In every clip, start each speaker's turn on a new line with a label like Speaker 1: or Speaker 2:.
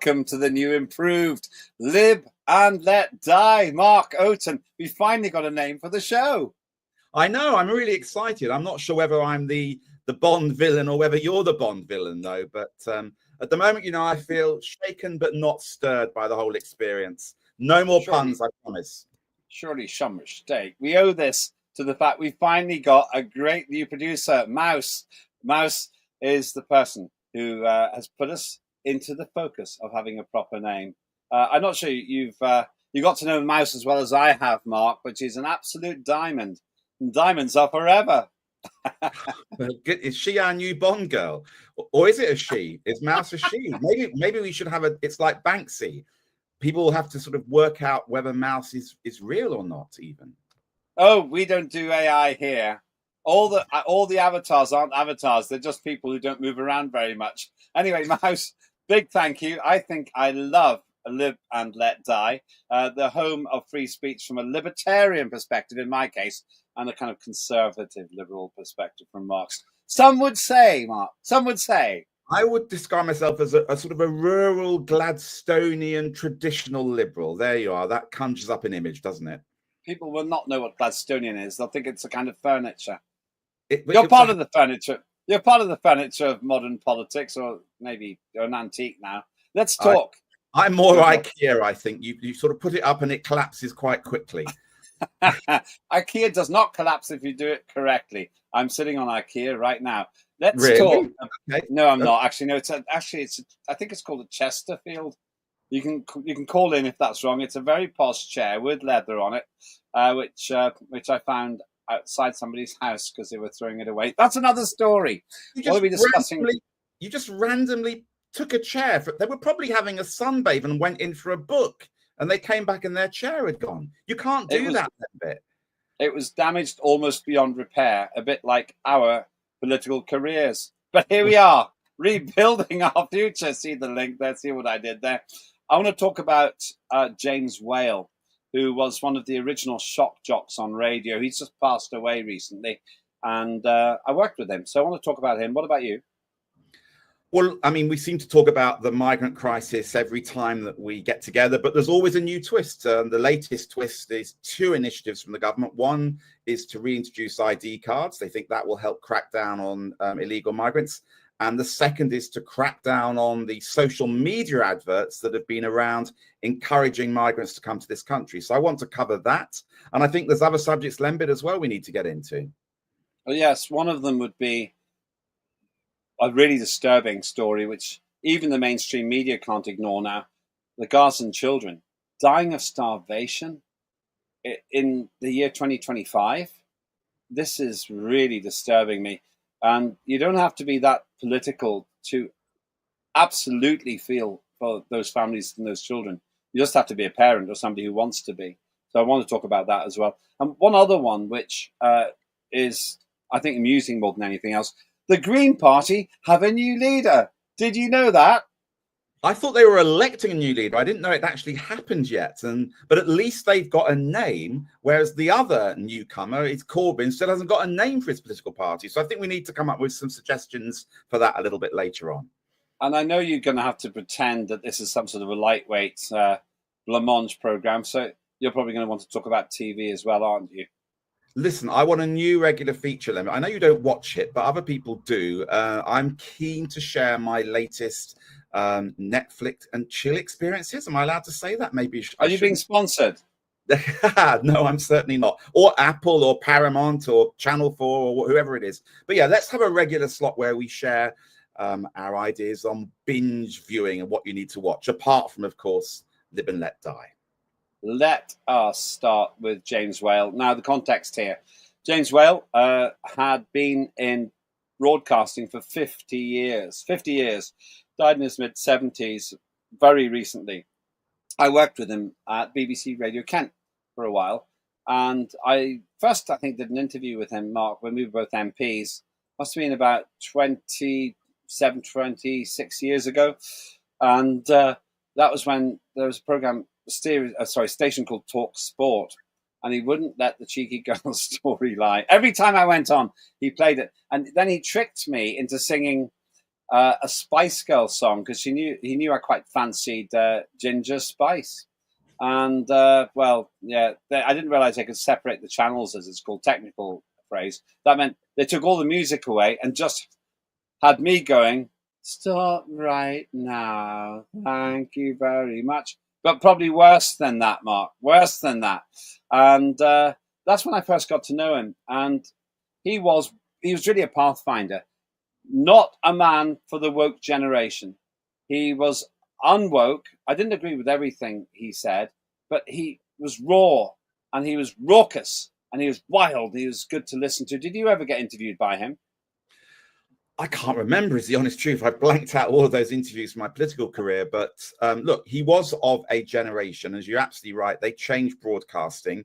Speaker 1: welcome to the new improved Live and Let Die. Mark Oaten, we finally got a name for the show.
Speaker 2: I know, I'm really excited. I'm not sure whether I'm the Bond villain or whether you're the Bond villain, though. But at the moment, I feel shaken but not stirred by the whole experience. No more puns, I promise.
Speaker 1: Surely some mistake. We owe this to the fact we finally got a great new producer, Mouse. Mouse is the person who has put us into the focus of having a proper name. I'm not sure you got to know Mouse as well as I have, Mark, but she's an absolute diamond. And diamonds are forever.
Speaker 2: Is she our new Bond girl, or is it a she? Is Mouse a she? Maybe we should have it's like Banksy. People will have to sort of work out whether Mouse is real or not. Even.
Speaker 1: Oh, we don't do AI here. All the avatars aren't avatars. They're just people who don't move around very much. Anyway, Mouse, big thank you. I think I love Live and Let Die, the home of free speech from a libertarian perspective, in my case, and a kind of conservative liberal perspective from Mark's. Some would say, Mark,
Speaker 2: I would describe myself as a sort of a rural Gladstonian traditional liberal. There you are. That conjures up an image, doesn't it?
Speaker 1: People will not know what Gladstonian is. They'll think it's a kind of furniture. You're part of the furniture. You're part of the furniture of modern politics, or maybe you're an antique now. Let's talk.
Speaker 2: I'm more IKEA, I think. You sort of put it up and it collapses quite quickly.
Speaker 1: IKEA does not collapse if you do it correctly. I'm sitting on IKEA right now. Let's
Speaker 2: talk.
Speaker 1: Okay. No, I'm not. Actually, no. I think it's called a Chesterfield. You can call in if that's wrong. It's a very posh chair with leather on it, which I found outside somebody's house because they were throwing it away. That's another story. What are we discussing?
Speaker 2: You just randomly took a chair. They were probably having a sunbathe and went in for a book, and they came back and their chair had gone. You can't do that bit.
Speaker 1: It was damaged almost beyond repair, a bit like our political careers. But here we are, rebuilding our future. See the link there? See what I did there? I want to talk about James Whale, who was one of the original shock jocks on radio. He's just passed away recently, and I worked with him. So I want to talk about him. What about you?
Speaker 2: Well, I mean, we seem to talk about the migrant crisis every time that we get together, but there's always a new twist. The latest twist is two initiatives from the government. One is to reintroduce ID cards. They think that will help crack down on illegal migrants. And the second is to crack down on the social media adverts that have been around encouraging migrants to come to this country. So I want to cover that. And I think there's other subjects, Lembit, as well, we need to get into.
Speaker 1: Well, yes, one of them would be a really disturbing story, which even the mainstream media can't ignore now. The Gazan children dying of starvation in the year 2025. This is really disturbing me. And you don't have to be that political to absolutely feel for those families and those children. You just have to be a parent or somebody who wants to be. So I want to talk about that as well. And one other one, which is, I think, amusing more than anything else. The Green Party have a new leader. Did you know that?
Speaker 2: I thought they were electing a new leader. I didn't know it actually happened yet. But at least they've got a name, whereas the other newcomer, it's Corbyn, still hasn't got a name for his political party. So I think we need to come up with some suggestions for that a little bit later on.
Speaker 1: And I know you're going to have to pretend that this is some sort of a lightweight blancmange program. So you're probably going to want to talk about TV as well, aren't you?
Speaker 2: Listen, I want a new regular feature, Lembit. I know you don't watch it, but other people do. I'm keen to share my latest Netflix and chill experiences. Am I allowed to say that? Maybe.
Speaker 1: Are you being sponsored?
Speaker 2: No, I'm certainly not. Or Apple or Paramount or Channel 4 or whoever it is. But yeah, let's have a regular slot where we share our ideas on binge viewing and what you need to watch, apart from, of course, Live and Let Die. Let
Speaker 1: us start with James Whale. Now, the context here. James Whale had been in broadcasting for 50 years. 50 years. Died in his mid-70s very recently. I worked with him at BBC Radio Kent for a while. And I think, did an interview with him, Mark, when we were both MPs. Must have been about 27, 26 years ago. And that was when there was a program, station called Talk Sport, and he wouldn't let the cheeky girl story lie. Every time I went on, he played it, and then he tricked me into singing a Spice Girls song because he knew I quite fancied Ginger Spice. And I didn't realize they could separate the channels, as it's called, technical phrase. That meant they took all the music away and just had me going, "Stop right now, thank you very much." But probably worse than that, Mark, worse than that. And that's when I first got to know him. And he was really a pathfinder, not a man for the woke generation. He was unwoke. I didn't agree with everything he said, but he was raw and he was raucous and he was wild. He was good to listen to. Did you ever get interviewed by him?
Speaker 2: I can't remember, is the honest truth. I blanked out all of those interviews from my political career. But look, he was of a generation, as you're absolutely right. They changed broadcasting.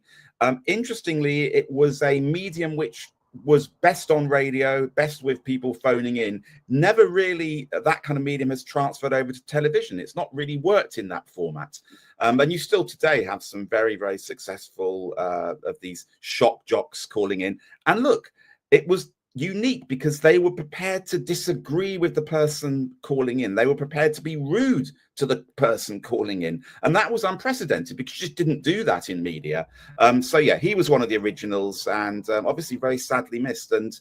Speaker 2: Interestingly, it was a medium which was best on radio, best with people phoning in. Never really that kind of medium has transferred over to television. It's not really worked in that format. And you still today have some very, very successful of these shock jocks calling in. And look, it was unique because they were prepared to disagree with the person calling in. They were prepared to be rude to the person calling in. And that was unprecedented because you just didn't do that in media. So yeah, he was one of the originals and obviously very sadly missed, and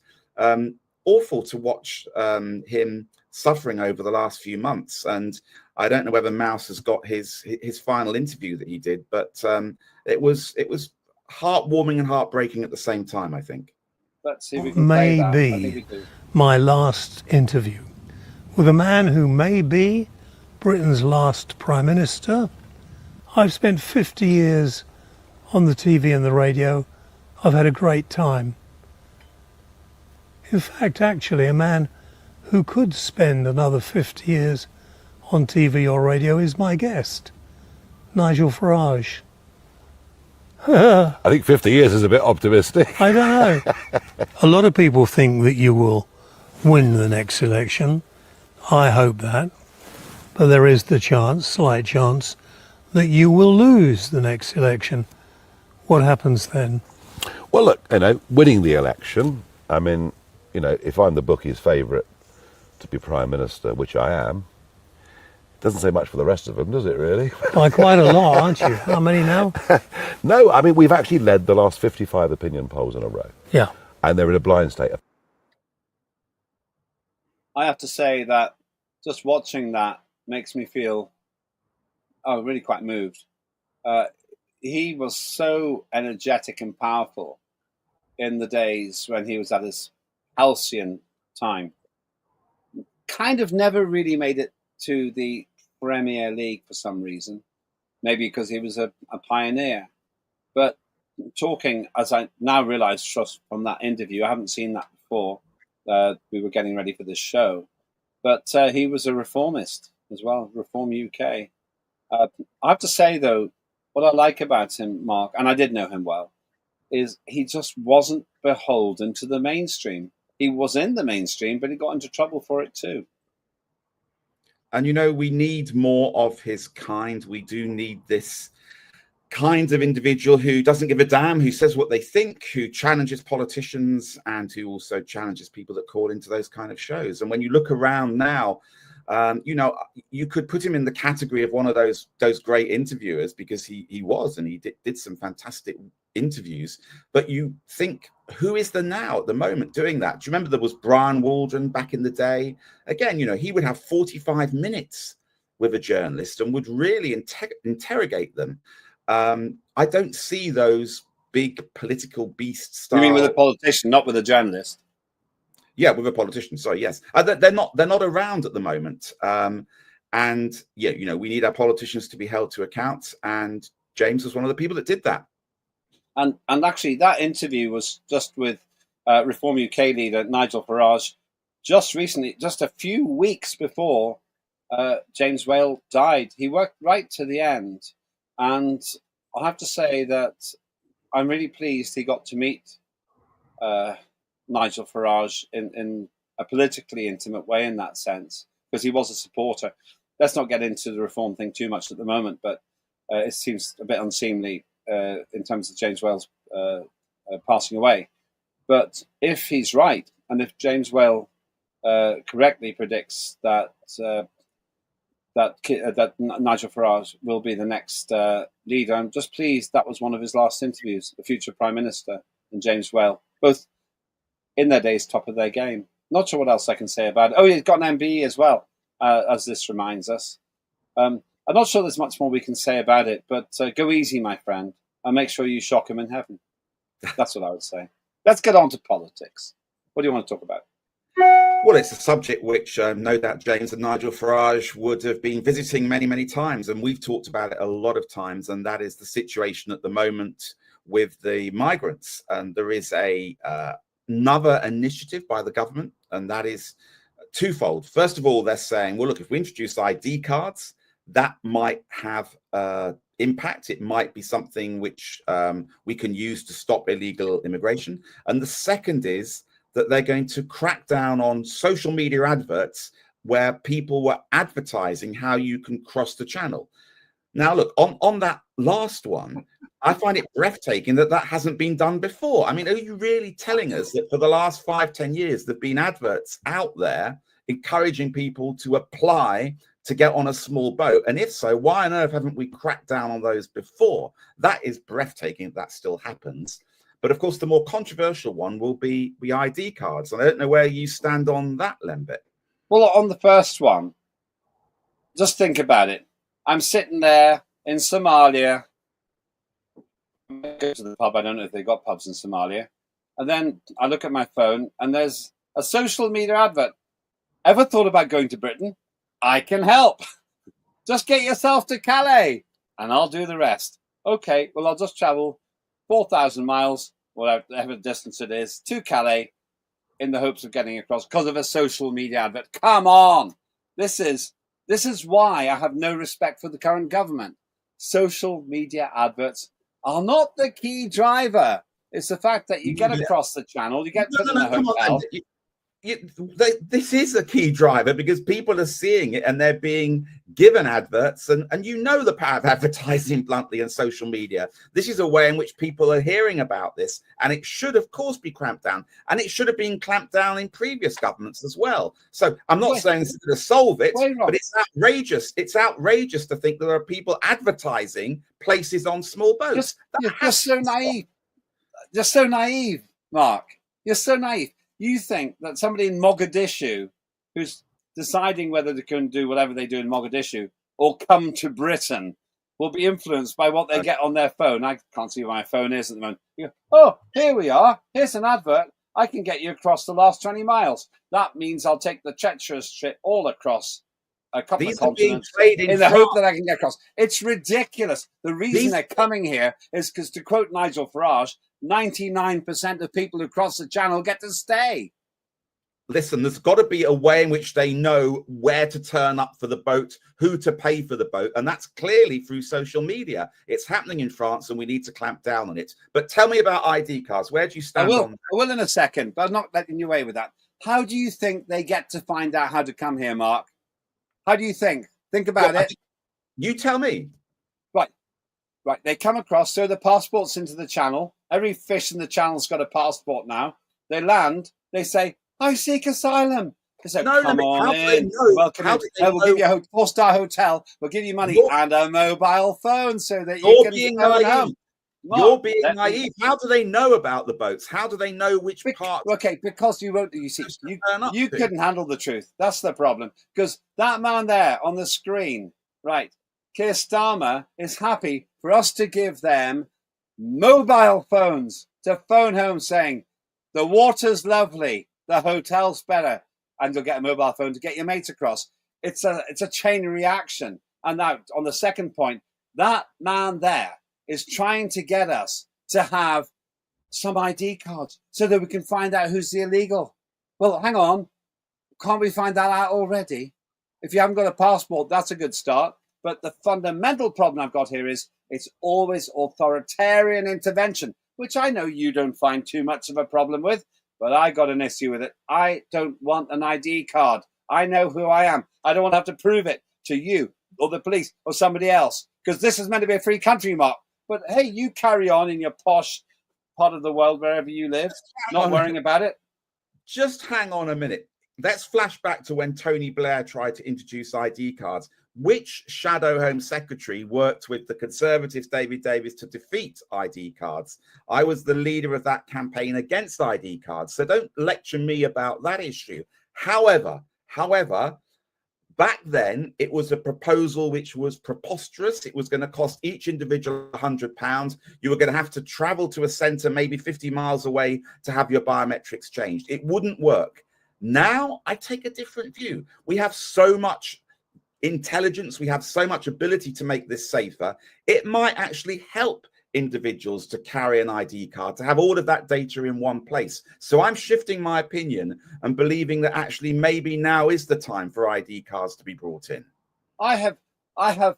Speaker 2: awful to watch him suffering over the last few months. And I don't know whether Mouse has got his final interview that he did, but it was heartwarming and heartbreaking at the same time, I think.
Speaker 1: Let's see if we can play that. I think we
Speaker 3: Maybe
Speaker 1: do.
Speaker 3: my last interview with a man who may be Britain's last Prime Minister. I've spent 50 years on the TV and the radio. I've had a great time. In fact, actually, a man who could spend another 50 years on TV or radio is my guest, Nigel Farage.
Speaker 4: I think 50 years is a bit optimistic.
Speaker 3: I don't know. A lot of people think that you will win the next election. I hope that. But there is the chance, slight chance, that you will lose the next election. What happens then?
Speaker 4: Well, look, winning the election, I mean, if I'm the bookie's favourite to be Prime Minister, which I am, doesn't say much for the rest of them, does it really?
Speaker 3: By quite a lot, aren't you? How many now?
Speaker 4: No, I mean, we've actually led the last 55 opinion polls in a row.
Speaker 3: Yeah.
Speaker 4: And they're in a blind state.
Speaker 1: I have to say that just watching that makes me feel, really quite moved. He was so energetic and powerful in the days when he was at his halcyon time. Kind of never really made it to the Premier League for some reason, maybe because he was a pioneer. But talking, as I now realize just from that interview, I haven't seen that before. We were getting ready for this show, but he was a reformist as well, Reform UK. I have to say, though, what I like about him, Mark, and I did know him well, is he just wasn't beholden to the mainstream. He was in the mainstream, but he got into trouble for it too.
Speaker 2: And, we need more of his kind. We do need this kind of individual who doesn't give a damn, who says what they think, who challenges politicians, and who also challenges people that call into those kind of shows. And when you look around now, you could put him in the category of one of those great interviewers because he was, and he did some fantastic interviews. But you think, who is there now at the moment doing that? Do you remember there was Brian Waldron back in the day? Again, he would have 45 minutes with a journalist and would really interrogate them. I don't see those big political beast style.
Speaker 1: You mean with a politician, not with a journalist?
Speaker 2: Yeah, with a politician. Sorry, yes, they're not around at the moment. And yeah, we need our politicians to be held to account. And James was one of the people that did that.
Speaker 1: And actually, that interview was just with Reform UK leader Nigel Farage just recently, just a few weeks before James Whale died. He worked right to the end. And I have to say that I'm really pleased he got to meet Nigel Farage in a politically intimate way in that sense, because he was a supporter. Let's not get into the reform thing too much at the moment, but it seems a bit unseemly in terms of James Whale's passing away. But if he's right, and if James Whale correctly predicts that that Nigel Farage will be the next leader. I'm just pleased that was one of his last interviews, the future Prime Minister and James Whale, both in their days top of their game. Not sure what else I can say about it. Oh, he's got an MBE as well, as this reminds us. I'm not sure there's much more we can say about it, but go easy, my friend, and make sure you shock him in heaven. That's what I would say. Let's get on to politics. What do you want to talk about?
Speaker 2: Well, it's a subject which no doubt James and Nigel Farage would have been visiting many, many times. And we've talked about it a lot of times. And that is the situation at the moment with the migrants. And there is another initiative by the government, and that is twofold. First of all, they're saying, well, look, if we introduce ID cards, that might have impact. It might be something which we can use to stop illegal immigration. And the second is that they're going to crack down on social media adverts where people were advertising how you can cross the channel. Now, look, on that last one, I find it breathtaking that that hasn't been done before. I mean, are you really telling us that for the last 5-10 years, there've been adverts out there encouraging people to apply to get on a small boat? And if so, why on earth haven't we cracked down on those before? That is breathtaking if that still happens. But of course, the more controversial one will be the ID cards. And I don't know where you stand on that, Lembit.
Speaker 1: Well, on the first one, just think about it. I'm sitting there in Somalia. I go to the pub. I don't know if they've got pubs in Somalia. And then I look at my phone and there's a social media advert. Ever thought about going to Britain? I can help. Just get yourself to Calais and I'll do the rest. Okay, well, I'll just travel 4,000 miles, whatever distance it is, to Calais in the hopes of getting across because of a social media advert. Come on. This is why I have no respect for the current government. Social media adverts are not the key driver. It's the fact that you get across the channel, you get put in a hotel.
Speaker 2: This is a key driver because people are seeing it and they're being given adverts, and you know the power of advertising bluntly and social media. This is a way in which people are hearing about this, and it should of course be clamped down, and it should have been clamped down in previous governments as well. So I'm not saying this is going to solve it, but it's outrageous. It's outrageous to think that there are people advertising places on small boats.
Speaker 1: You're so naive. You're so naive, Mark. You're so naive. You think that somebody in Mogadishu who's deciding whether they can do whatever they do in Mogadishu or come to Britain will be influenced by what they get on their phone. I can't see where my phone is at the moment. You go, oh, here we are. Here's an advert. I can get you across the last 20 miles. That means I'll take the treacherous trip all across a couple of continents in the hope that I can get across. It's ridiculous. The reason they're coming here is because, to quote Nigel Farage, 99% of people who cross the channel get to stay.
Speaker 2: Listen, there's got to be a way in which they know where to turn up for the boat, who to pay for the boat, and that's clearly through social media. It's happening in France, and we need to clamp down on it. But tell me about ID cards. Where do you stand on that?
Speaker 1: I will in a second, but I'm not letting you away with that. How do you think they get to find out how to come here, Mark? How do you think? Think about it.
Speaker 2: You tell me.
Speaker 1: Right. They come across, throw the passports into the channel. Every fish in the channel's got a passport now. They land. They say, I seek asylum. They say, come on in. Welcome in. We'll give you a 4-star hotel. We'll give you money and a mobile phone so that you can go home.
Speaker 2: You're being naive. How do they know about the boats? How do they know which parts?
Speaker 1: Okay, because you won't. You see, you couldn't handle the truth. That's the problem. Because that man there on the screen, right? Keir Starmer is happy for us to give them mobile phones to phone home saying the water's lovely, the hotel's better, and you'll get a mobile phone to get your mates across. It's a chain reaction. And now on the second point, that man there is trying to get us to have some ID cards so that we can find out who's the illegal. Well, hang on. Can't we find that out already? If you haven't got a passport, that's a good start. But the fundamental problem I've got here is it's always authoritarian intervention, which I know you don't find too much of a problem with, but I got an issue with it. I don't want an ID card. I know who I am. I don't want to have to prove it to you or the police or somebody else, because this is meant to be a free country, Mark. But hey, you carry on in your posh part of the world, wherever you live, not worrying about it.
Speaker 2: Just hang on a minute. let's flash back to when Tony Blair tried to introduce ID cards. Which Shadow Home Secretary worked with the Conservatives, David Davis, to defeat ID cards? I was the leader of that campaign against ID cards, so don't lecture me about that issue. However, back then, it was a proposal which was preposterous. It was going to cost each individual £100. You were going to have to travel to a centre maybe 50 miles away to have your biometrics changed. It wouldn't work. Now, I take a different view. We have so much intelligence. We have so much ability to make this safer. It might actually help individuals to carry an ID card, to have all of that data in one place. So I'm shifting my opinion and believing that actually maybe now is the time for ID cards to be brought in.
Speaker 1: I have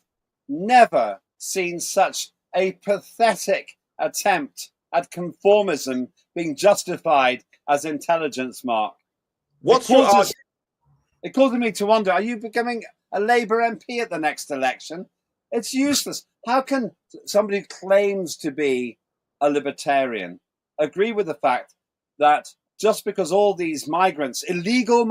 Speaker 1: never seen such a pathetic attempt at conformism being justified as intelligence, Mark. It causes me to wonder, are you becoming a Labour MP at the next election? It's useless. How can somebody who claims to be a libertarian agree with the fact that just because all these migrants, illegal,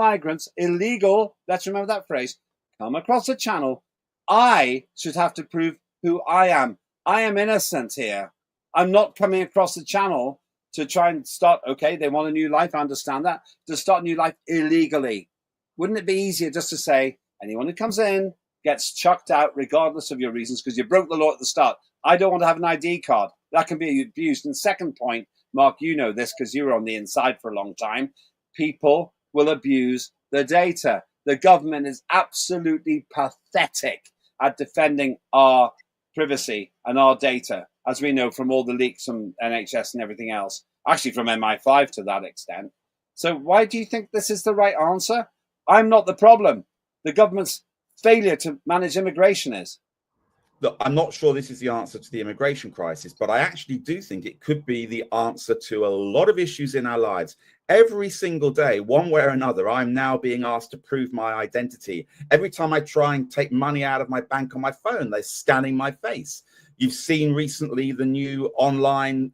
Speaker 1: let's remember that phrase, come across the channel, I should have to prove who I am. I am innocent here. I'm not coming across the channel to try and start, okay, they want a new life, I understand that, to start a new life illegally. Wouldn't it be easier just to say, anyone who comes in gets chucked out regardless of your reasons because you broke the law at the start? I don't want to have an ID card. That can be abused. And second point, Mark, you know this because you were on the inside for a long time. People will abuse the data. The government is absolutely pathetic at defending our privacy and our data, as we know from all the leaks from NHS and everything else, actually from MI5 to that extent. So why do you think this is the right answer? I'm not the problem. The government's failure to manage immigration is.
Speaker 2: Look, I'm not sure this is the answer to the immigration crisis, but I actually do think it could be the answer to a lot of issues in our lives. Every single day, one way or another, I'm now being asked to prove my identity. Every time I try and take money out of my bank on my phone, they're scanning my face. You've seen recently the new online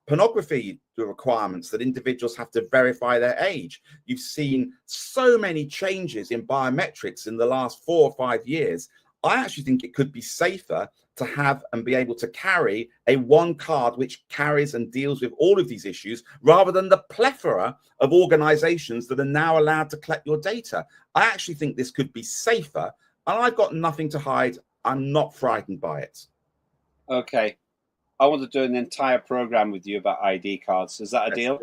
Speaker 2: pornography requirements that individuals have to verify their age. You've seen so many changes in biometrics in the last 4 or 5 years. I actually think it could be safer to have and be able to carry a one card which carries and deals with all of these issues rather than the plethora of organizations that are now allowed to collect your data. I actually think this could be safer, and I've got nothing to hide. I'm not frightened by it.
Speaker 1: Okay. I want to do an entire program with you about ID cards. Is that a deal?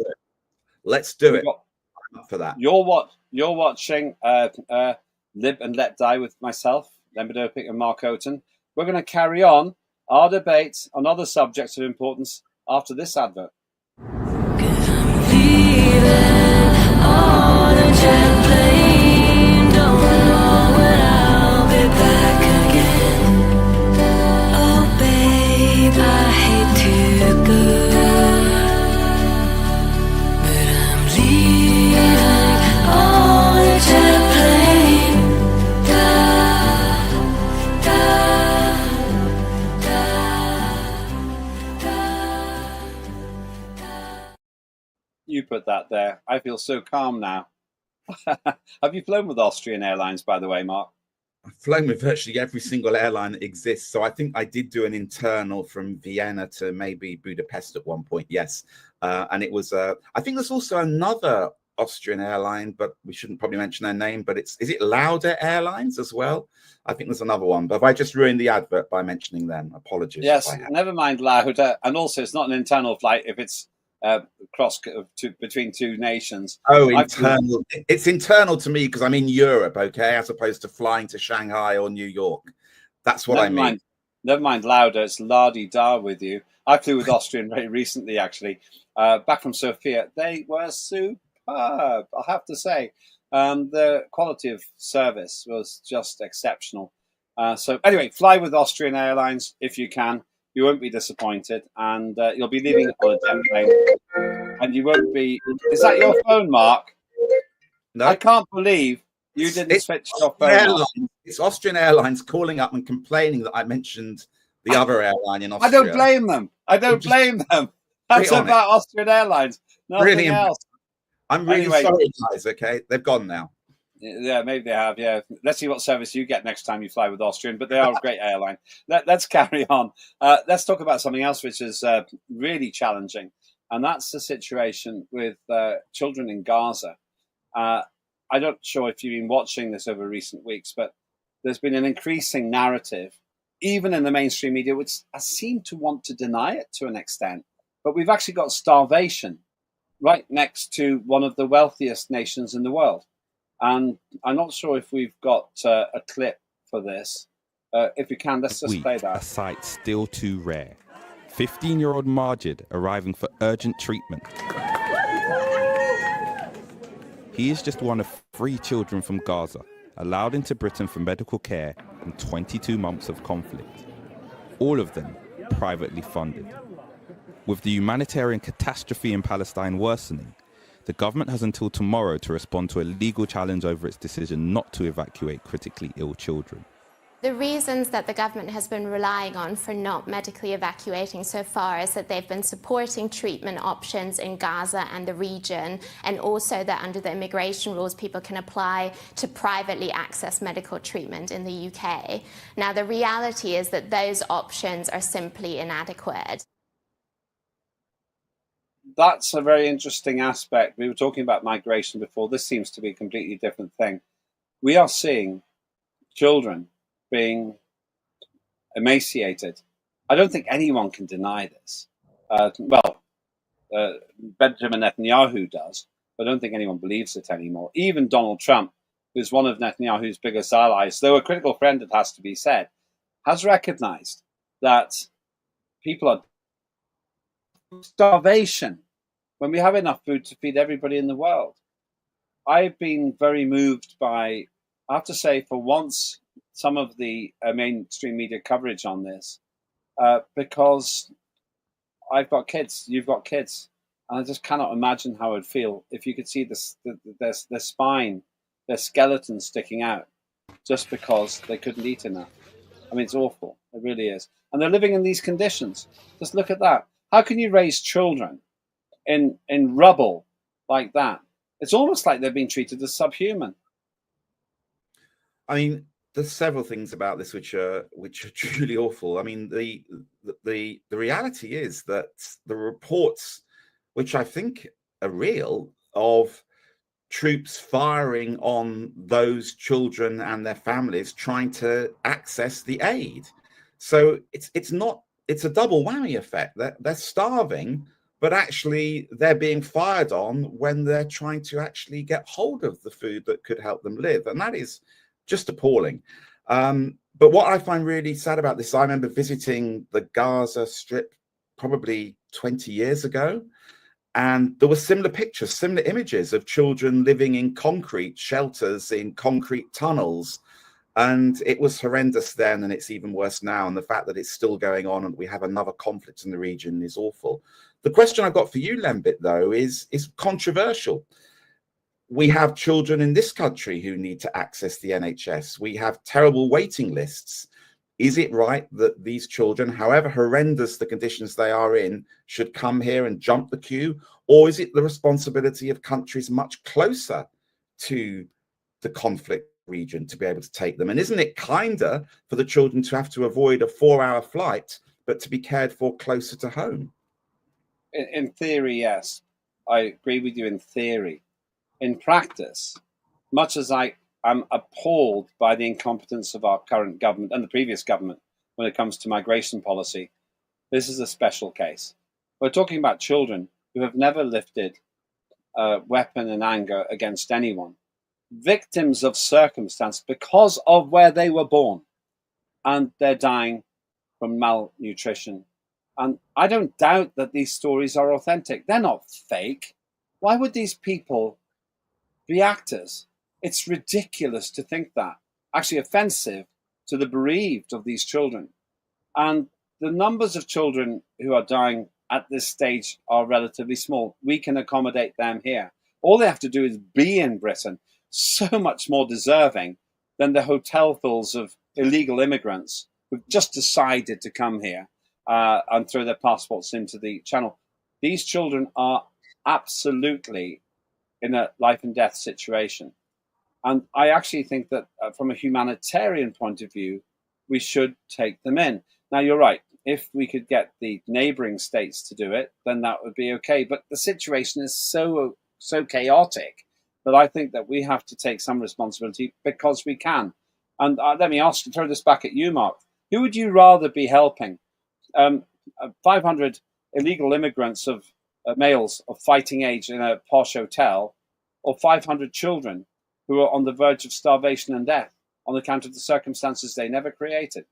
Speaker 2: Let's do it. I'm up for that.
Speaker 1: You're watching Live and Let Die with myself, Lembit and Mark Oaten. We're going to carry on our debate on other subjects of importance after this advert. You put that there. I feel so calm now. Have you flown with Austrian Airlines, by the way, Mark?
Speaker 2: I've flown with virtually every single airline that exists. So I think I did do an internal from Vienna to maybe Budapest at one point. Yes. And it was, I think there's also another Austrian airline, but we shouldn't probably mention their name, but is it Lauda Airlines as well? I think there's another one, but have I just ruined the advert by mentioning them? Apologies.
Speaker 1: Yes, never mind Lauda. And also it's not an internal flight if it's between two nations.
Speaker 2: Oh, internal. It's internal to me because I'm in Europe, okay, as opposed to flying to Shanghai or New York. That's what I mean.
Speaker 1: Never mind Lauda. It's la-di-da with you. I flew with Austrian very recently, actually, back from Sofia. They were superb, I have to say. The quality of service was just exceptional. So anyway, fly with Austrian Airlines if you can. You won't be disappointed, and you'll be leaving on a jet plane, and you won't be. Is that your phone, Mark?
Speaker 2: No,
Speaker 1: I can't believe you didn't switch your phone.
Speaker 2: It's Austrian Airlines calling up and complaining that I mentioned the other airline in Austria.
Speaker 1: I don't blame them. I don't blame them. That's about Austrian Airlines. Nothing else.
Speaker 2: I'm really
Speaker 1: Anyway,
Speaker 2: sorry, guys. Okay, they've gone now.
Speaker 1: yeah, maybe they have. Yeah, let's see what service you get next time you fly with Austrian. But they are a great airline. Let's carry on. Let's talk about something else which is really challenging, and that's the situation with children in Gaza. I'm not sure if you've been watching this over recent weeks, but there's been an increasing narrative, even in the mainstream media, which has seemed to want to deny it to an extent. But we've actually got starvation right next to one of the wealthiest nations in the world. And I'm not sure if we've got a clip for this. If we can, let's just play that.
Speaker 5: A sight still too rare. 15-year-old Majid arriving for urgent treatment. He is just one of 3 children from Gaza, allowed into Britain for medical care in 22 months of conflict. All of them privately funded. With the humanitarian catastrophe in Palestine worsening, the government has until tomorrow to respond to a legal challenge over its decision not to evacuate critically ill children.
Speaker 6: The reasons that the government has been relying on for not medically evacuating so far is that they've been supporting treatment options in Gaza and the region, and also that under the immigration rules, people can apply to privately access medical treatment in the UK. Now, the reality is that those options are simply inadequate.
Speaker 1: That's a very interesting aspect. We were talking about migration before. This seems to be a completely different thing. We are seeing children being emaciated. I don't think anyone can deny this. Benjamin Netanyahu does, but I don't think anyone believes it anymore. Even Donald Trump, who's one of Netanyahu's biggest allies, though a critical friend, it has to be said, has recognized that people are starvation when we have enough food to feed everybody in the world. I've been very moved by, I have to say, for once, some of the mainstream media coverage on this, because I've got kids, you've got kids, and I just cannot imagine how I'd feel if you could see their spine, their skeleton sticking out just because they couldn't eat enough. I mean, it's awful. It really is. And they're living in these conditions. Just look at that. How can you raise children in rubble like that? It's almost like they're being treated as subhuman.
Speaker 2: I mean, there's several things about this which are truly awful. I mean, the reality is that the reports, which I think are real, of troops firing on those children and their families trying to access the aid. So it's a double whammy effect. They're starving, but actually they're being fired on when they're trying to actually get hold of the food that could help them live. And that is just appalling. But what I find really sad about this, I remember visiting the Gaza Strip probably 20 years ago, and there were similar pictures, similar images of children living in concrete shelters, in concrete tunnels. And it was horrendous then, and it's even worse now. And the fact that it's still going on and we have another conflict in the region is awful. The question I've got for you, Lembit, though, is controversial. We have children in this country who need to access the NHS. We have terrible waiting lists. Is it right that these children, however horrendous the conditions they are in, should come here and jump the queue? Or is it the responsibility of countries much closer to the conflict region to be able to take them? And isn't it kinder for the children to have to avoid a 4-hour flight, but to be cared for closer to home?
Speaker 1: In theory, yes. I agree with you in theory. In practice, much as I am appalled by the incompetence of our current government and the previous government when it comes to migration policy, this is a special case. We're talking about children who have never lifted a weapon in anger against anyone, victims of circumstance because of where they were born, and they're dying from malnutrition. And I don't doubt that these stories are authentic. They're not fake. Why would these people be actors? It's ridiculous to think that. Actually offensive to the bereaved of these children. And the numbers of children who are dying at this stage are relatively small. We can accommodate them here. All they have to do is be in Britain, so much more deserving than the hotelfuls of illegal immigrants who've just decided to come here and throw their passports into the channel. These children are absolutely in a life and death situation. And I actually think that from a humanitarian point of view, we should take them in. Now, you're right. If we could get the neighboring states to do it, then that would be okay. But the situation is so chaotic that I think that we have to take some responsibility because we can. And let me throw this back at you, Mark. Who would you rather be helping? 500 illegal immigrants of males of fighting age in a posh hotel, or 500 children who are on the verge of starvation and death on account of the circumstances they never created?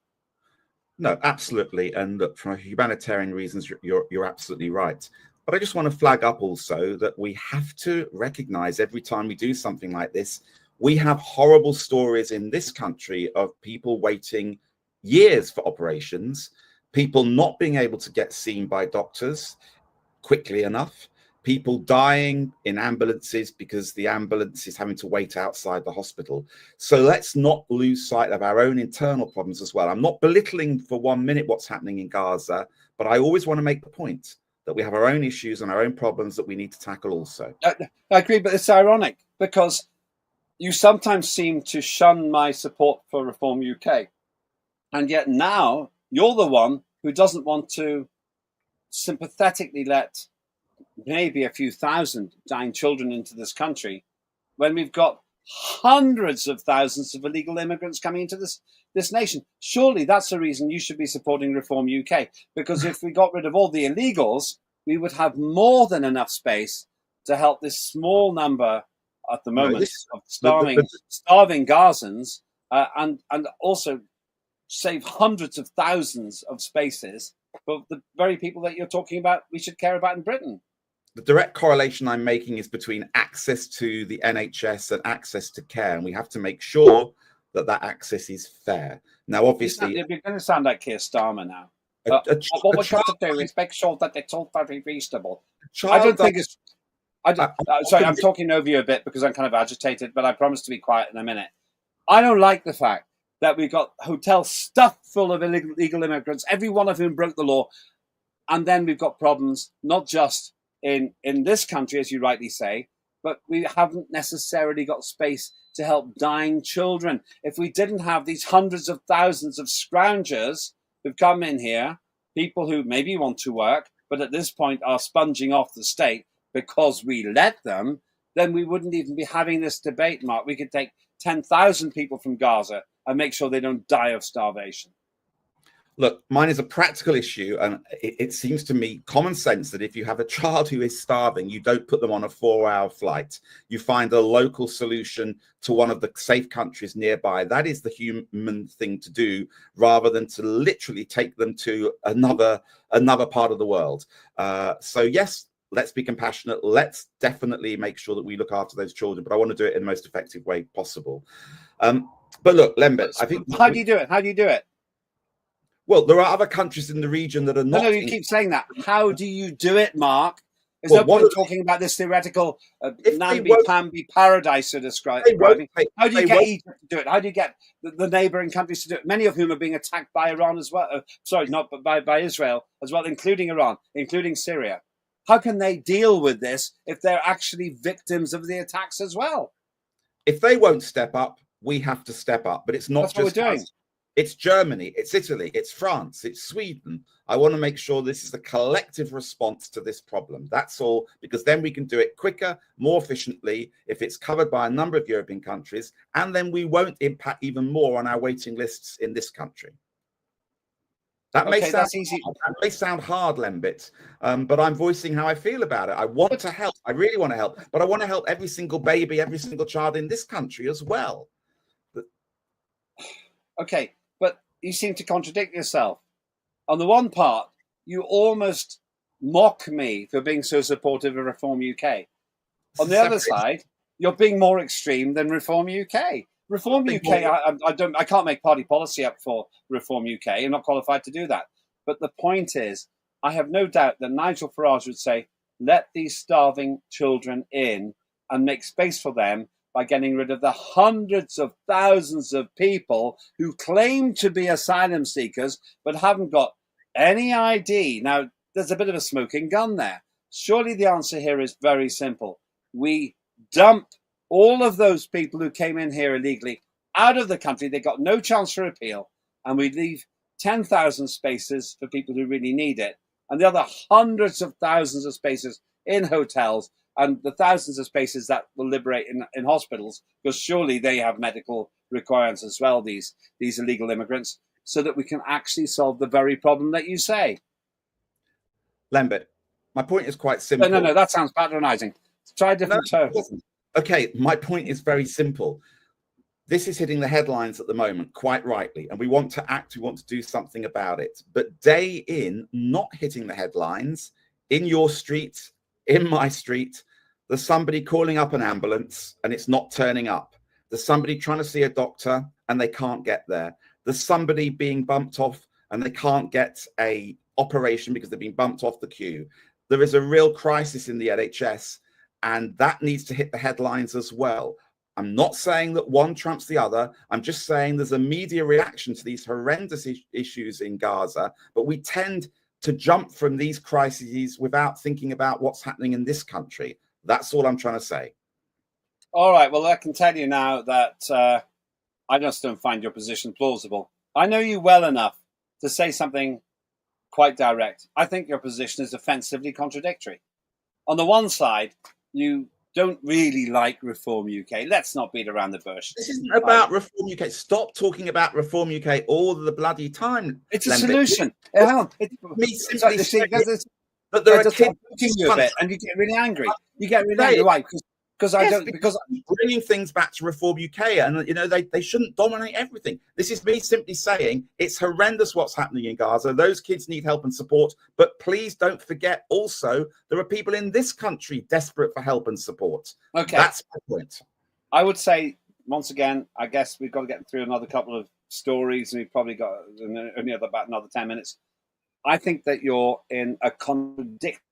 Speaker 2: No, absolutely. And look, from humanitarian reasons, you're absolutely right. But I just want to flag up also that we have to recognize every time we do something like this, we have horrible stories in this country of people waiting years for operations, people not being able to get seen by doctors quickly enough, people dying in ambulances because the ambulance is having to wait outside the hospital. So let's not lose sight of our own internal problems as well. I'm not belittling for 1 minute what's happening in Gaza, but I always want to make the point that we have our own issues and our own problems that we need to tackle also.
Speaker 1: I agree, but it's ironic because you sometimes seem to shun my support for Reform UK. And yet now you're the one who doesn't want to sympathetically let maybe a few thousand dying children into this country when we've got hundreds of thousands of illegal immigrants coming into this nation. Surely that's the reason you should be supporting Reform UK, because if we got rid of all the illegals, we would have more than enough space to help this small number at the moment of starving Gazans and also save hundreds of thousands of spaces for the very people that you're talking about we should care about in Britain.
Speaker 2: The direct correlation I'm making is between access to the NHS and access to care, and we have to make sure that that access is fair. Now, obviously,
Speaker 1: you're going to sound like Keir Starmer now. What we're trying to do is make sure that it's all very reasonable. I don't think it's. Sorry, I'm talking over you a bit because I'm kind of agitated, but I promise to be quiet in a minute. I don't like the fact that we've got hotels stuffed full of illegal immigrants, every one of whom broke the law, and then we've got problems not just in this country, as you rightly say, but we haven't necessarily got space to help dying children. If we didn't have these hundreds of thousands of scroungers who've come in here, people who maybe want to work, but at this point are sponging off the state because we let them, then we wouldn't even be having this debate, Mark. We could take 10,000 people from Gaza and make sure they don't die of starvation.
Speaker 2: Look, mine is a practical issue, and it seems to me common sense that if you have a child who is starving, you don't put them on a 4-hour flight. You find a local solution to one of the safe countries nearby. That is the human thing to do, rather than to literally take them to another part of the world. So yes, let's be compassionate. Let's definitely make sure that we look after those children, but I want to do it in the most effective way possible. But look, Lembit, I think...
Speaker 1: How do you do it? How do you do it?
Speaker 2: Well, there are other countries in the region that are not...
Speaker 1: No, you keep saying that. How do you do it, Mark? There's no point talking about this theoretical namby-pamby paradise you're describing. How do you get Egypt to do it? How do you get the neighbouring countries to do it? Many of whom are being attacked by Iran as well. Sorry, not by Israel as well, including Iran, including Syria. How can they deal with this if they're actually victims of the attacks as well?
Speaker 2: If they won't step up, we have to step up. But it's not
Speaker 1: That's
Speaker 2: just
Speaker 1: what we're doing.
Speaker 2: It's Germany, it's Italy, it's France, it's Sweden. I want to make sure this is a collective response to this problem. That's all, because then we can do it quicker, more efficiently, if it's covered by a number of European countries, and then we won't impact even more on our waiting lists in this country. That may sound hard, Lembit, but I'm voicing how I feel about it. I want to help. I really want to help, but I want to help every single baby, every single child in this country as well.
Speaker 1: Okay, but you seem to contradict yourself. On the one part, you almost mock me for being so supportive of Reform UK. On the other side, you're being more extreme than Reform UK. Reform UK, I can't make party policy up for Reform UK. I'm not qualified to do that. But the point is, I have no doubt that Nigel Farage would say, let these starving children in and make space for them by getting rid of the hundreds of thousands of people who claim to be asylum seekers but haven't got any ID. Now, there's a bit of a smoking gun there. Surely the answer here is very simple. We dump all of those people who came in here illegally out of the country. They got no chance for appeal, and we leave 10,000 spaces for people who really need it, and the other hundreds of thousands of spaces in hotels, and the thousands of spaces that will liberate in hospitals, because surely they have medical requirements as well, these illegal immigrants, so that we can actually solve the very problem that you say.
Speaker 2: Lembit, my point is quite simple.
Speaker 1: No, that sounds patronizing. Try a different term.
Speaker 2: Okay, my point is very simple. This is hitting the headlines at the moment, quite rightly, and we want to act, we want to do something about it. But day in, not hitting the headlines, in your street, in my street, there's somebody calling up an ambulance and it's not turning up. There's somebody trying to see a doctor and they can't get there. There's somebody being bumped off and they can't get a operation because they've been bumped off the queue. There is a real crisis in the NHS, and that needs to hit the headlines as well. I'm not saying that one trumps the other. I'm just saying there's a media reaction to these horrendous issues in Gaza, but we tend to jump from these crises without thinking about what's happening in this country. That's all I'm trying to say.
Speaker 1: All right, well, I can tell you now that I just don't find your position plausible. I know you well enough to say something quite direct. I think your position is offensively contradictory. On the one side, you don't really like Reform UK. Let's not beat around the bush.
Speaker 2: This isn't about Reform UK. Stop talking about Reform UK all the bloody time.
Speaker 1: It's a solution. Me simply saying that there are kids you a bit, and you get really angry. You get really angry. Why? Because I'm
Speaker 2: bringing things back to Reform UK, and they shouldn't dominate everything. This is me simply saying it's horrendous what's happening in Gaza. Those kids need help and support, but please don't forget also there are people in this country desperate for help and support.
Speaker 1: Okay,
Speaker 2: that's my point.
Speaker 1: I would say once again, I guess we've got to get through another couple of stories, and we've probably got only about another 10 minutes. I think that you're in a contradiction.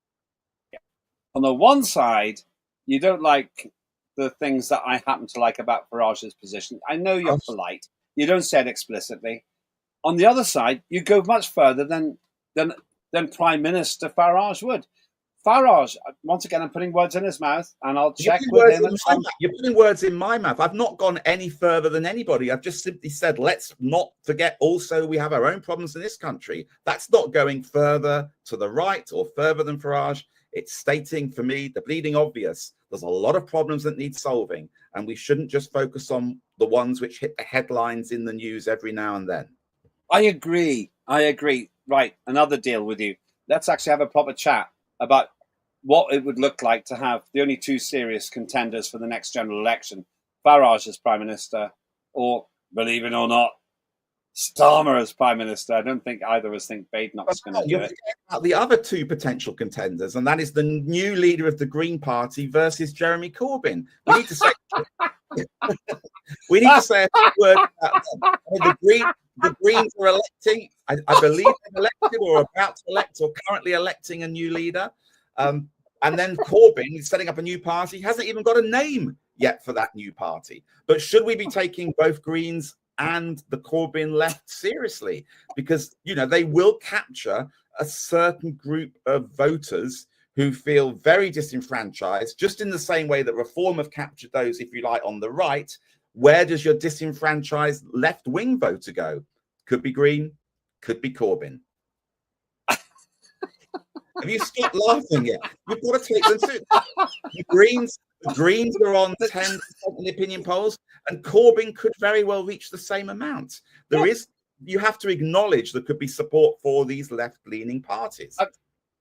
Speaker 1: On the one side, you don't like the things that I happen to like about Farage's position. I know you're polite. You don't say it explicitly. On the other side, you go much further than Prime Minister Farage would. Farage, once again, I'm putting words in his mouth, and I'll check with him.
Speaker 2: You're putting words in my mouth. I've not gone any further than anybody. I've just simply said, let's not forget also we have our own problems in this country. That's not going further to the right or further than Farage. It's stating, for me, the bleeding obvious. There's a lot of problems that need solving, and we shouldn't just focus on the ones which hit the headlines in the news every now and then.
Speaker 1: I agree. Right, another deal with you. Let's actually have a proper chat about what it would look like to have the only two serious contenders for the next general election, Farage as Prime Minister, or, believe it or not, Starmer as Prime Minister. I don't think either of us think Badenoch's going to do it.
Speaker 2: About the other two potential contenders, and that is the new leader of the Green Party versus Jeremy Corbyn. We need to say a few words about them. I mean, the Greens are electing, I believe they've elected or about to elect or currently electing a new leader. And then Corbyn is setting up a new party. He hasn't even got a name yet for that new party. But should we be taking both Greens and the Corbyn left seriously? Because, they will capture a certain group of voters who feel very disenfranchised, just in the same way that Reform have captured those, if you like, on the right. Where does your disenfranchised left-wing voter go? Could be Green, could be Corbyn. Have you stopped laughing yet? You've got to take them too. The Greens are on 10% in the opinion polls, and Corbyn could very well reach the same amount. You have to acknowledge there could be support for these left-leaning parties.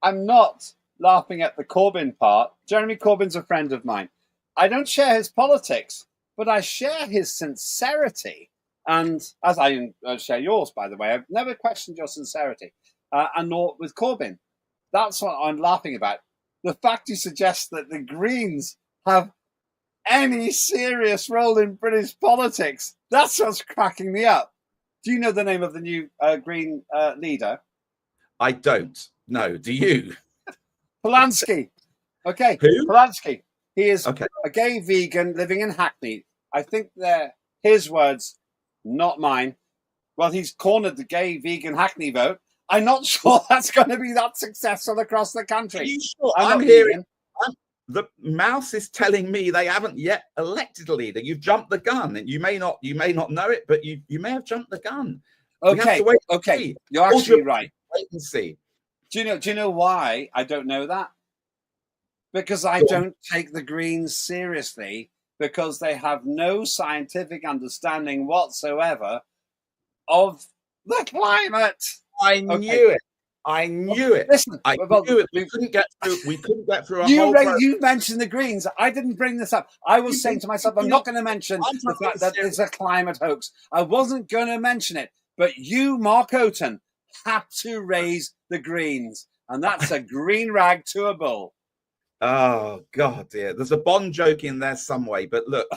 Speaker 1: I'm not laughing at the Corbyn part. Jeremy Corbyn's a friend of mine. I don't share his politics, but I share his sincerity. And as I share yours, by the way, I've never questioned your sincerity, and nor with Corbyn. That's what I'm laughing about. The fact you suggest that the Greens have any serious role in British politics, that's what's cracking me up. Do you know the name of the new Green leader?
Speaker 2: I don't. No. Do you?
Speaker 1: Polanski. Okay.
Speaker 2: Who?
Speaker 1: Polanski. He is a gay vegan living in Hackney. I think they're his words, not mine. Well, he's cornered the gay vegan Hackney vote. I'm not sure that's going to be that successful across the country.
Speaker 2: Are you sure? I'm hearing the mouse is telling me they haven't yet elected a leader. You've jumped the gun, and you may not know it, but you may have jumped the gun. We have to wait.
Speaker 1: Okay, you're actually right.
Speaker 2: Wait and see.
Speaker 1: Do you know why I don't know that? Because I don't take the Greens seriously, because they have no scientific understanding whatsoever of the climate.
Speaker 2: I knew it. I knew it.
Speaker 1: Listen,
Speaker 2: I knew it. We couldn't get through a whole program.
Speaker 1: You mentioned the Greens. I didn't bring this up. I was saying to myself, I'm not going to mention the fact that it's a climate hoax. I wasn't going to mention it. But you, Mark Oaten, had to raise the Greens. And that's a green rag to a bull.
Speaker 2: Oh, God, dear. There's a Bond joke in there some way. But look,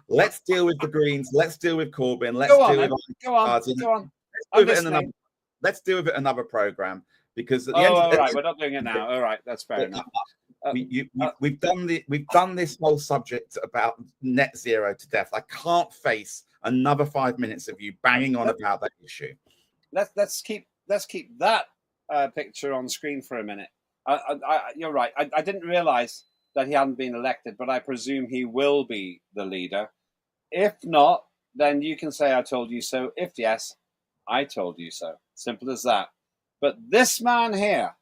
Speaker 2: let's deal with the Greens. Let's deal with Corbyn.
Speaker 1: Go on.
Speaker 2: Let's deal with it another program, because at the
Speaker 1: end we're not doing it now. All right, that's fair enough.
Speaker 2: We've done this whole subject about net zero to death. I can't face another 5 minutes of you banging on about that issue.
Speaker 1: Let's keep that picture on screen for a minute. You're right. I didn't realize that he hadn't been elected, but I presume he will be the leader. If not, then you can say I told you so. If yes, I told you so. Simple as that. But this man here,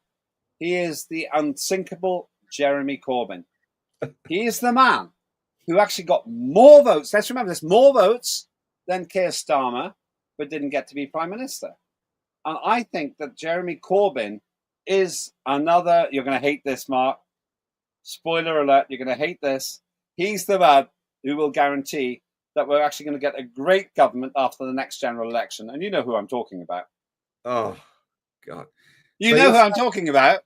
Speaker 1: he is the unsinkable Jeremy Corbyn. He is the man who actually got more votes. Let's remember this, more votes than Keir Starmer, but didn't get to be Prime Minister. And I think that Jeremy Corbyn is another, you're going to hate this, Mark. Spoiler alert, you're going to hate this. He's the man who will guarantee that we're actually going to get a great government after the next general election. And you know who I'm talking about.
Speaker 2: Oh, God.
Speaker 1: You know who I'm talking about.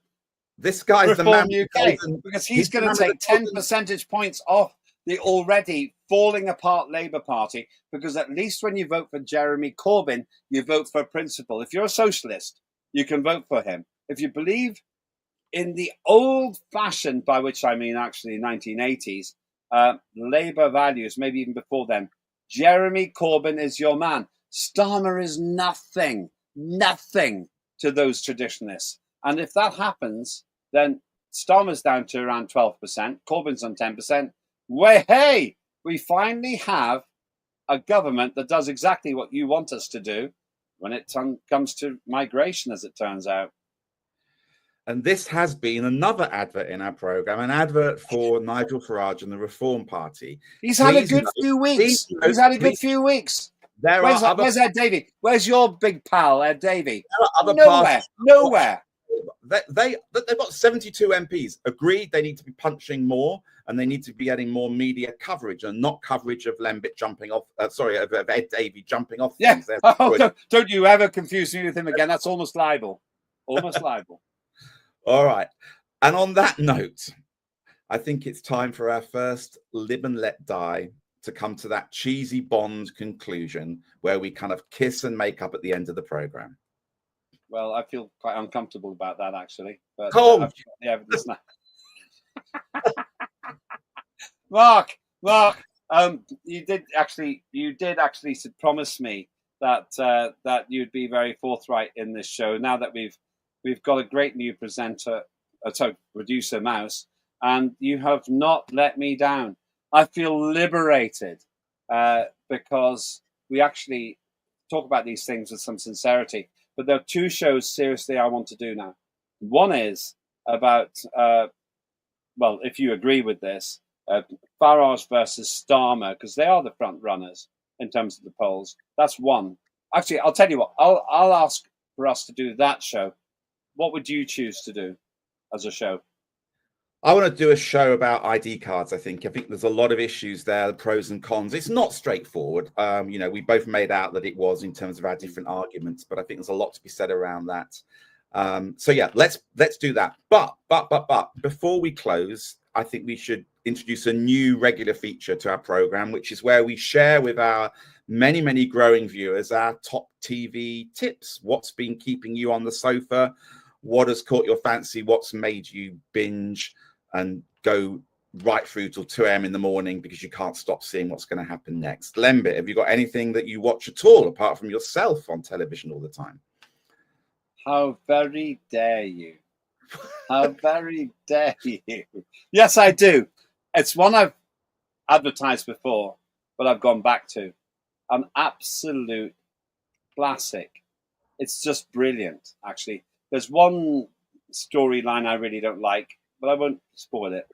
Speaker 2: This guy's
Speaker 1: Reform
Speaker 2: the
Speaker 1: man UK, because he's going to take 10 percentage points off the already falling apart Labour Party, because at least when you vote for Jeremy Corbyn, you vote for principle. If you're a socialist, you can vote for him. If you believe in the old-fashioned, by which I mean actually 1980s, Labour values, maybe even before then, Jeremy Corbyn is your man. Starmer is nothing to those traditionalists. And if that happens, then Starmer's down to around 12%, Corbyn's on 10%. Hey, we finally have a government that does exactly what you want us to do when it comes to migration, as it turns out.
Speaker 2: And this has been another advert in our program, an advert for Nigel Farage and the Reform Party.
Speaker 1: He's had a good few weeks. Where's Ed Davey? Where's your big pal, Ed Davey? Nowhere.
Speaker 2: They've got 72 MPs. Agreed, they need to be punching more, and they need to be getting more media coverage, and not coverage of Lembit jumping off. of Ed Davey jumping off.
Speaker 1: Yeah. Don't you ever confuse me with him again. That's almost libel.
Speaker 2: All right. And on that note, I think it's time for our first Live and Let Die to come to that cheesy Bond conclusion where we kind of kiss and make up at the end of the program.
Speaker 1: Well, I feel quite uncomfortable about that, actually. But
Speaker 2: I've
Speaker 1: got the evidence now. Mark, you did actually promise me that you'd be very forthright in this show. Now that we've got a great new producer Mouse, and you have not let me down. I feel liberated because we actually talk about these things with some sincerity. But there are two shows, seriously, I want to do now. One is about, if you agree with this, Farage versus Starmer, because they are the front runners in terms of the polls. That's one. Actually, I'll tell you what, I'll ask for us to do that show. What would you choose to do as a show?
Speaker 2: I want to do a show about ID cards. I think there's a lot of issues there, the pros and cons. It's not straightforward. We both made out that it was in terms of our different arguments, but I think there's a lot to be said around that. Let's do that. But before we close, I think we should introduce a new regular feature to our program, which is where we share with our many, many growing viewers our top TV tips. What's been keeping you on the sofa? What has caught your fancy? What's made you binge and go right through till 2 a.m. in the morning because you can't stop seeing what's going to happen next? Lembit, have you got anything that you watch at all apart from yourself on television all the time?
Speaker 1: How very dare you? How very dare you? Yes, I do. It's one I've advertised before, but I've gone back to. An absolute classic. It's just brilliant, actually. There's one storyline I really don't like, but I won't spoil it.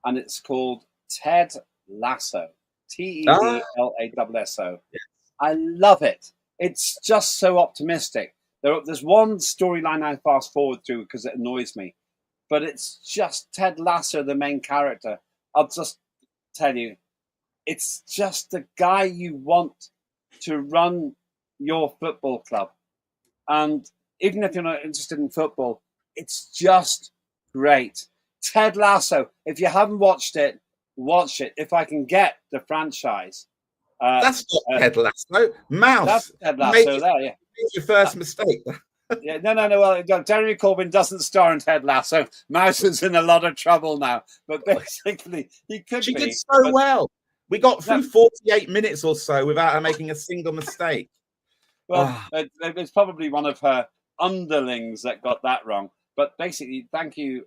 Speaker 1: And it's called Ted Lasso. Tedlasso. I love it. It's just so optimistic. There's one storyline I fast forward through because it annoys me, but it's just Ted Lasso, the main character. I'll just tell you, it's just the guy you want to run your football club. And even if you're not interested in football, it's just great. Ted Lasso, if you haven't watched it, watch it. If I can get the franchise.
Speaker 2: That's not Ted Lasso. Mouse.
Speaker 1: That's Ted Lasso there, yeah.
Speaker 2: Your first mistake.
Speaker 1: Yeah, no. Well, Jeremy Corbyn doesn't star in Ted Lasso. Mouse is in a lot of trouble now. But basically, he could
Speaker 2: She
Speaker 1: be.
Speaker 2: did so well. We got through 48 minutes or so without her making a single mistake.
Speaker 1: Well, it's probably one of her underlings that got that wrong. But basically, thank you,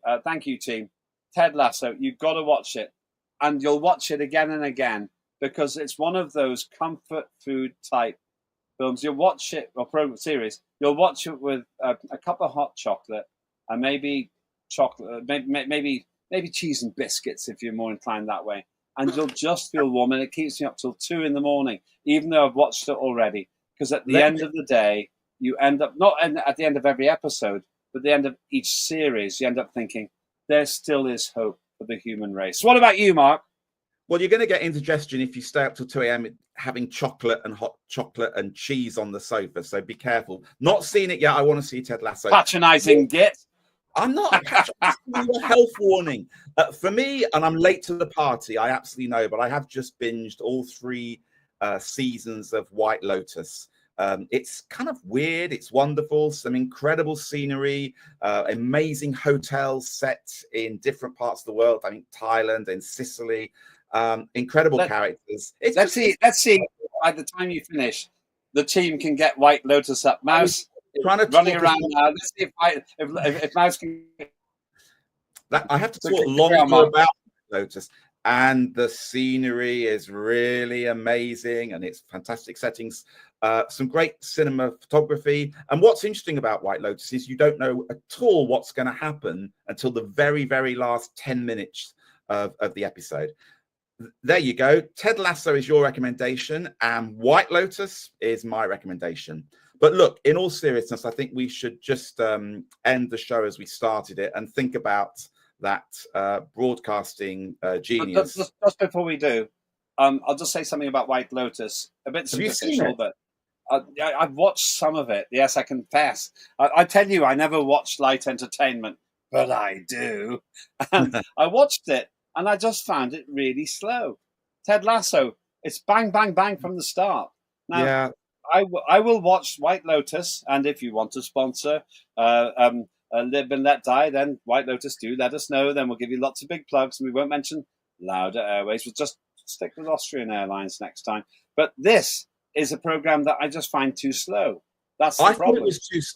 Speaker 1: team. Ted Lasso, you've got to watch it. And you'll watch it again and again because it's one of those comfort food type films. You'll watch it, or program series, you'll watch it with a cup of hot chocolate and maybe chocolate, maybe cheese and biscuits if you're more inclined that way. And you'll just feel warm, and it keeps me up till 2 a.m, even though I've watched it already. Because at the end of the day, you end up, not at the end of every episode, but at the end of each series, you end up thinking, there still is hope for the human race. What about you, Mark?
Speaker 2: Well, you're going to get indigestion if you stay up till 2 a.m. having chocolate and hot chocolate and cheese on the sofa. So be careful. Not seen it yet. I want to see Ted Lasso.
Speaker 1: Patronising git.
Speaker 2: I'm not a health warning. For me, and I'm late to the party, I absolutely know, but I have just binged all 3 seasons of White Lotus. It's kind of weird. It's wonderful. Some incredible scenery, amazing hotels set in different parts of the world. I think Thailand and Sicily. Incredible characters.
Speaker 1: Let's see. By the time you finish, the team can get White Lotus up. Mouse running around now. Let's see if Mouse can.
Speaker 2: I have to talk longer about Lotus. And the scenery is really amazing, and it's fantastic settings. Some great cinema photography. And what's interesting about White Lotus is you don't know at all what's going to happen until the very, very last 10 minutes of the episode. There you go. Ted Lasso is your recommendation, and White Lotus is my recommendation. But look, in all seriousness, I think we should just end the show as we started it and think about that broadcasting genius.
Speaker 1: Just before we do, I'll just say something about White Lotus. A bit superficial, but I've watched some of it. Yes, I confess. I tell you, I never watched light entertainment, but I do. And I watched it, and I just found it really slow. Ted Lasso, it's bang, bang, bang from the start. Now,
Speaker 2: yeah.
Speaker 1: I will watch White Lotus, and if you want to sponsor Live and Let Die, then White Lotus, do let us know. Then we'll give you lots of big plugs, and we won't mention Lauda Airways. We'll just stick with Austrian Airlines next time. But this is a program that I just find too slow. That's the problem.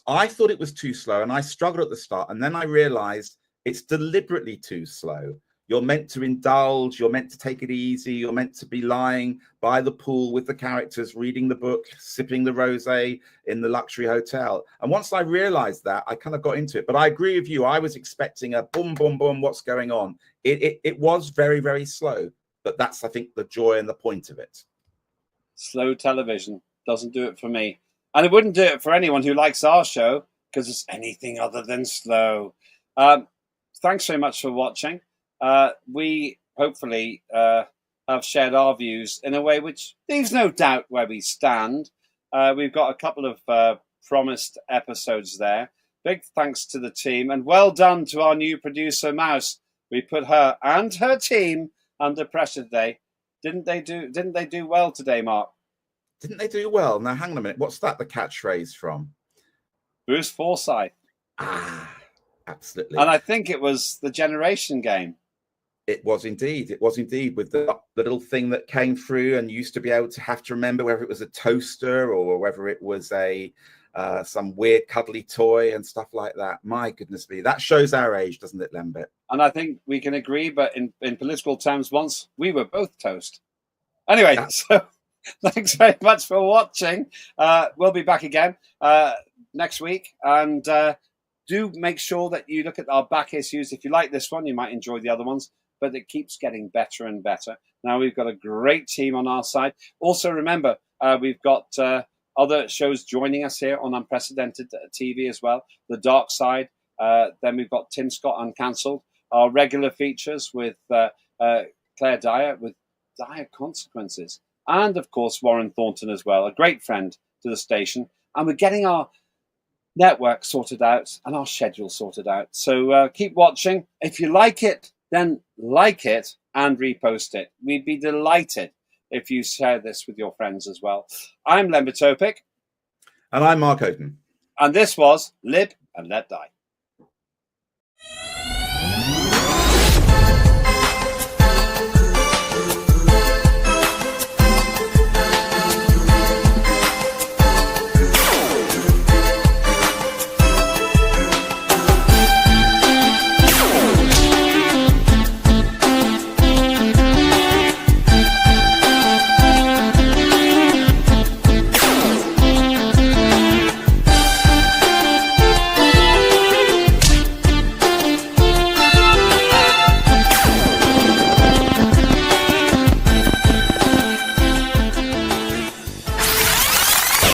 Speaker 2: I thought it was too slow, and I struggled at the start, and then I realized it's deliberately too slow. You're meant to indulge, you're meant to take it easy, you're meant to be lying by the pool with the characters, reading the book, sipping the rosé in the luxury hotel. And once I realized that, I kind of got into it. But I agree with you. I was expecting a boom, boom, boom, what's going on? It was very, very slow. But that's, I think, the joy and the point of it.
Speaker 1: Slow television doesn't do it for me. And it wouldn't do it for anyone who likes our show, because it's anything other than slow. Thanks very much for watching. We hopefully have shared our views in a way which leaves no doubt where we stand. We've got a couple of promised episodes there. Big thanks to the team, and well done to our new producer, Mouse. We put her and her team under pressure today. Didn't they do well today, Mark?
Speaker 2: Didn't they do well? Now, hang on a minute. What's that the catchphrase from?
Speaker 1: Bruce Forsyth.
Speaker 2: Absolutely.
Speaker 1: And I think it was the Generation Game.
Speaker 2: It was indeed. It was indeed, with the little thing that came through, and you used to be able to have to remember whether it was a toaster or whether it was a some weird cuddly toy and stuff like that. My goodness me, that shows our age, doesn't it, Lembit?
Speaker 1: And I think we can agree, but in political terms, once we were both toast. Anyway, so thanks very much for watching. We'll be back again next week. And do make sure that you look at our back issues. If you like this one, you might enjoy the other ones, but it keeps getting better and better. Now we've got a great team on our side. Also, remember, we've got other shows joining us here on Unprecedented TV as well. The Dark Side. Then we've got Tim Scott Uncancelled. Our regular features with Claire Dyer with Dire Consequences. And, of course, Warren Thornton as well, a great friend to the station. And we're getting our network sorted out and our schedule sorted out. So keep watching. If you like it, then like it and repost it. We'd be delighted if you share this with your friends as well. I'm Lembit Mark.
Speaker 2: And I'm Mark Oden.
Speaker 1: And this was Live and Let Die.